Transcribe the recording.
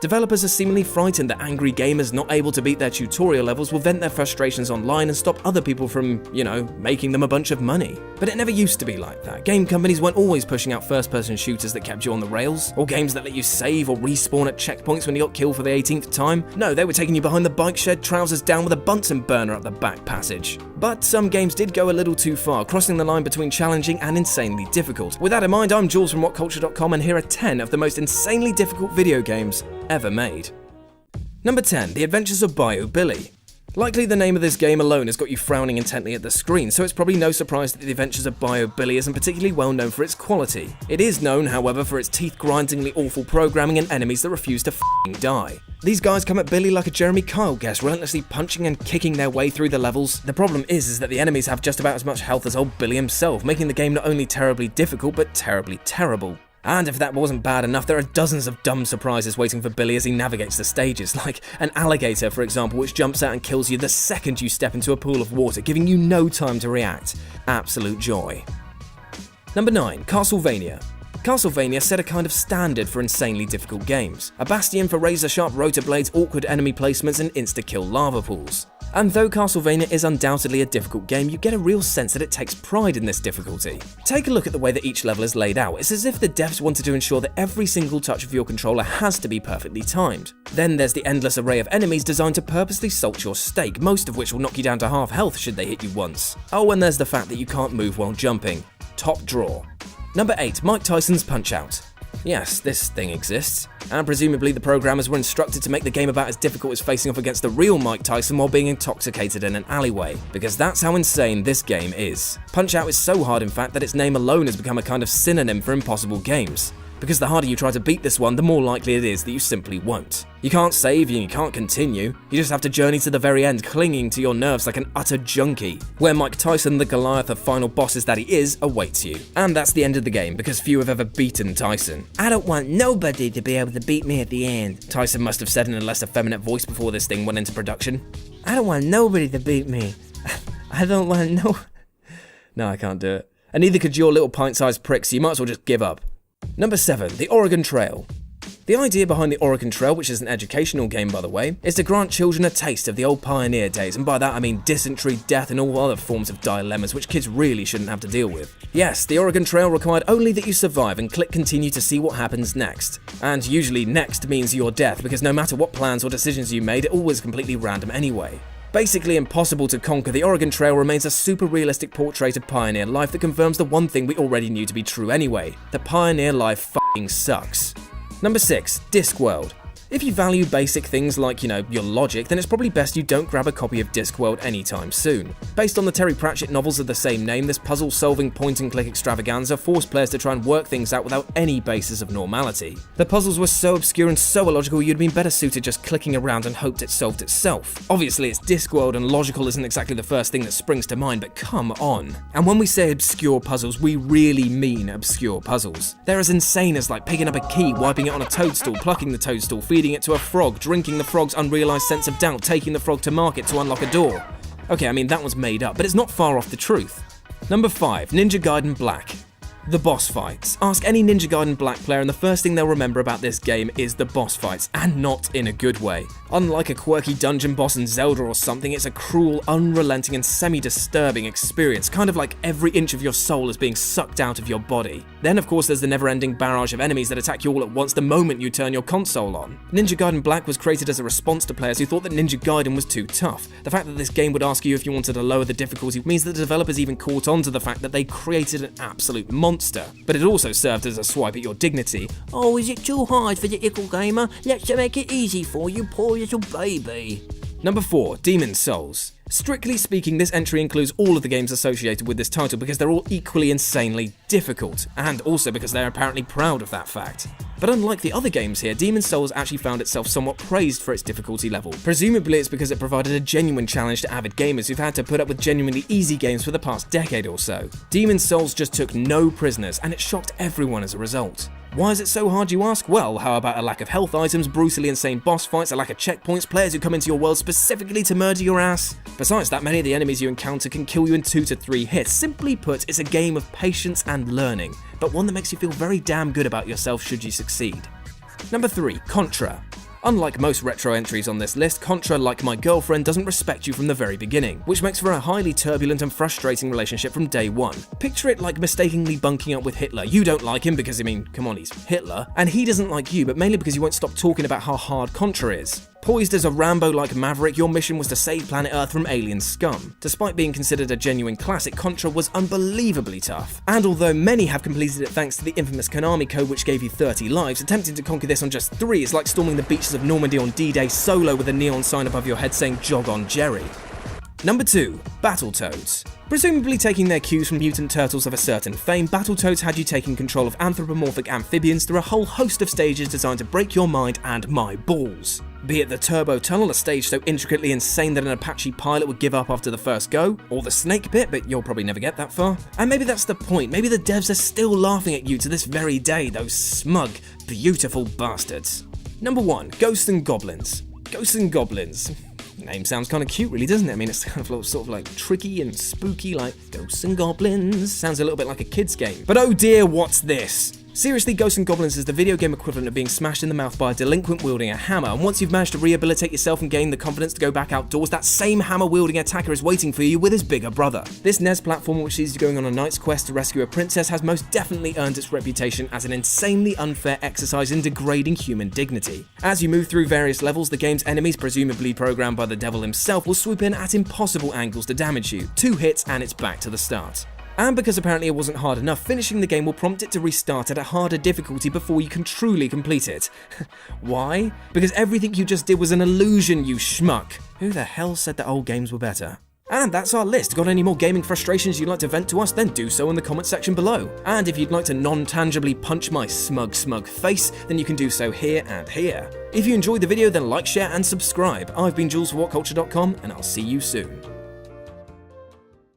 Developers are seemingly frightened that angry gamers not able to beat their tutorial levels will vent their frustrations online and stop other people from, making them a bunch of money. But it never used to be like that. Game companies weren't always pushing out first-person shooters that kept you on the rails, or games that let you save or respawn at checkpoints when you got killed for the 18th time. No, they were taking you behind the bike shed, trousers down with a Bunsen burner up the back passage. But some games did go a little too far, crossing the line between challenging and insanely difficult. With that in mind, I'm Jules from WhatCulture.com, and here are 10 of the most insanely difficult video games ever made. Number 10. The Adventures of Bayou Billy. Likely the name of this game alone has got you frowning intently at the screen, so it's probably no surprise that The Adventures of Bayou Billy isn't particularly well known for its quality. It is known, however, for its teeth-grindingly awful programming and enemies that refuse to f***ing die. These guys come at Billy like a Jeremy Kyle guest, relentlessly punching and kicking their way through the levels. The problem is that the enemies have just about as much health as old Billy himself, making the game not only terribly difficult, but terribly terrible. And if that wasn't bad enough, there are dozens of dumb surprises waiting for Billy as he navigates the stages, like an alligator, for example, which jumps out and kills you the second you step into a pool of water, giving you no time to react. Absolute joy. Number 9. Castlevania. Castlevania set a kind of standard for insanely difficult games, a bastion for razor-sharp rotor blades, awkward enemy placements, and insta-kill lava pools. And though Castlevania is undoubtedly a difficult game, you get a real sense that it takes pride in this difficulty. Take a look at the way that each level is laid out. It's as if the devs wanted to ensure that every single touch of your controller has to be perfectly timed. Then there's the endless array of enemies designed to purposely salt your steak, most of which will knock you down to half health should they hit you once. Oh, and there's the fact that you can't move while jumping. Top draw. Number 8. Mike Tyson's Punch-Out. Yes, this thing exists, and presumably the programmers were instructed to make the game about as difficult as facing off against the real Mike Tyson while being intoxicated in an alleyway, because that's how insane this game is. Punch-Out is so hard, in fact, that its name alone has become a kind of synonym for impossible games. Because the harder you try to beat this one, the more likely it is that you simply won't. You can't save and you can't continue, you just have to journey to the very end, clinging to your nerves like an utter junkie, where Mike Tyson, the Goliath of final bosses that he is, awaits you. And that's the end of the game, because few have ever beaten Tyson. "I don't want nobody to be able to beat me at the end," Tyson must have said in a less effeminate voice before this thing went into production. "I don't want nobody to beat me. I don't want no..." No, I can't do it. And neither could your little pint-sized prick, so you might as well just give up. Number 7. The Oregon Trail. The idea behind the Oregon Trail, which is an educational game by the way, is to grant children a taste of the old pioneer days, and by that I mean dysentery, death, and all other forms of dilemmas which kids really shouldn't have to deal with. Yes, the Oregon Trail required only that you survive and click continue to see what happens next. And usually next means your death, because no matter what plans or decisions you made, it always completely random anyway. Basically impossible to conquer, the Oregon Trail remains a super realistic portrait of pioneer life that confirms the one thing we already knew to be true anyway: that pioneer life f***ing sucks. Number 6. Discworld. If you value basic things like, your logic, then it's probably best you don't grab a copy of Discworld anytime soon. Based on the Terry Pratchett novels of the same name, this puzzle-solving point-and-click extravaganza forced players to try and work things out without any basis of normality. The puzzles were so obscure and so illogical you'd been better suited just clicking around and hoped it solved itself. Obviously it's Discworld and logical isn't exactly the first thing that springs to mind, but come on. And when we say obscure puzzles, we really mean obscure puzzles. They're as insane as like picking up a key, wiping it on a toadstool, plucking the toadstool, feeding it to a frog, drinking the frog's unrealized sense of doubt, taking the frog to market to unlock a door. Okay, I mean that was made up, but it's not far off the truth. Number 5. Ninja Gaiden Black. The boss fights. Ask any Ninja Gaiden Black player and the first thing they'll remember about this game is the boss fights, and not in a good way. Unlike a quirky dungeon boss in Zelda or something, it's a cruel, unrelenting and semi-disturbing experience, kind of like every inch of your soul is being sucked out of your body. Then of course there's the never-ending barrage of enemies that attack you all at once the moment you turn your console on. Ninja Gaiden Black was created as a response to players who thought that Ninja Gaiden was too tough. The fact that this game would ask you if you wanted to lower the difficulty means that the developers even caught on to the fact that they created an absolute monster. But it also served as a swipe at your dignity. "Oh, is it too hard for the little gamer? Let's make it easy for you, poor little baby." Number 4. Demon's Souls. Strictly speaking, this entry includes all of the games associated with this title because they're all equally insanely difficult, and also because they're apparently proud of that fact. But unlike the other games here, Demon's Souls actually found itself somewhat praised for its difficulty level. Presumably it's because it provided a genuine challenge to avid gamers who've had to put up with genuinely easy games for the past decade or so. Demon's Souls just took no prisoners, and it shocked everyone as a result. Why is it so hard, you ask? Well, how about a lack of health items, brutally insane boss fights, a lack of checkpoints, players who come into your world specifically to murder your ass? Besides that, many of the enemies you encounter can kill you in 2 to 3 hits. Simply put, it's a game of patience and learning, but one that makes you feel very damn good about yourself should you succeed. Number 3. Contra. Unlike most retro entries on this list, Contra, like my girlfriend, doesn't respect you from the very beginning, which makes for a highly turbulent and frustrating relationship from day one. Picture it like mistakenly bunking up with Hitler. You don't like him because, I mean, come on, he's Hitler, and he doesn't like you, but mainly because you won't stop talking about how hard Contra is. Poised as a Rambo-like maverick, your mission was to save planet Earth from alien scum. Despite being considered a genuine classic, Contra was unbelievably tough. And although many have completed it thanks to the infamous Konami code which gave you 30 lives, attempting to conquer this on just 3 is like storming the beaches of Normandy on D-Day solo with a neon sign above your head saying "Jog on, Jerry." Number 2. Battletoads. Presumably taking their cues from mutant turtles of a certain fame, Battletoads had you taking control of anthropomorphic amphibians through a whole host of stages designed to break your mind and my balls. Be it the Turbo Tunnel, a stage so intricately insane that an Apache pilot would give up after the first go, or the snake bit, but you'll probably never get that far. And maybe that's the point, maybe the devs are still laughing at you to this very day, those smug, beautiful bastards. Number 1. Ghosts and Goblins. Ghosts and Goblins. Name sounds kind of cute, really, doesn't it? I mean, it's kind of sort of like tricky and spooky, like Ghosts and Goblins. Sounds a little bit like a kid's game. But oh dear, what's this? Seriously, Ghosts and Goblins is the video game equivalent of being smashed in the mouth by a delinquent wielding a hammer, and once you've managed to rehabilitate yourself and gain the confidence to go back outdoors, that same hammer-wielding attacker is waiting for you with his bigger brother. This NES platform, which sees you going on a knight's quest to rescue a princess, has most definitely earned its reputation as an insanely unfair exercise in degrading human dignity. As you move through various levels, the game's enemies, presumably programmed by the devil himself, will swoop in at impossible angles to damage you. 2 hits and it's back to the start. And because apparently it wasn't hard enough, finishing the game will prompt it to restart at a harder difficulty before you can truly complete it. Why? Because everything you just did was an illusion, you schmuck. Who the hell said that old games were better? And that's our list. Got any more gaming frustrations you'd like to vent to us? Then do so in the comment section below. And if you'd like to non-tangibly punch my smug face, then you can do so here and here. If you enjoyed the video, then like, share and subscribe. I've been Jules for WhatCulture.com, and I'll see you soon.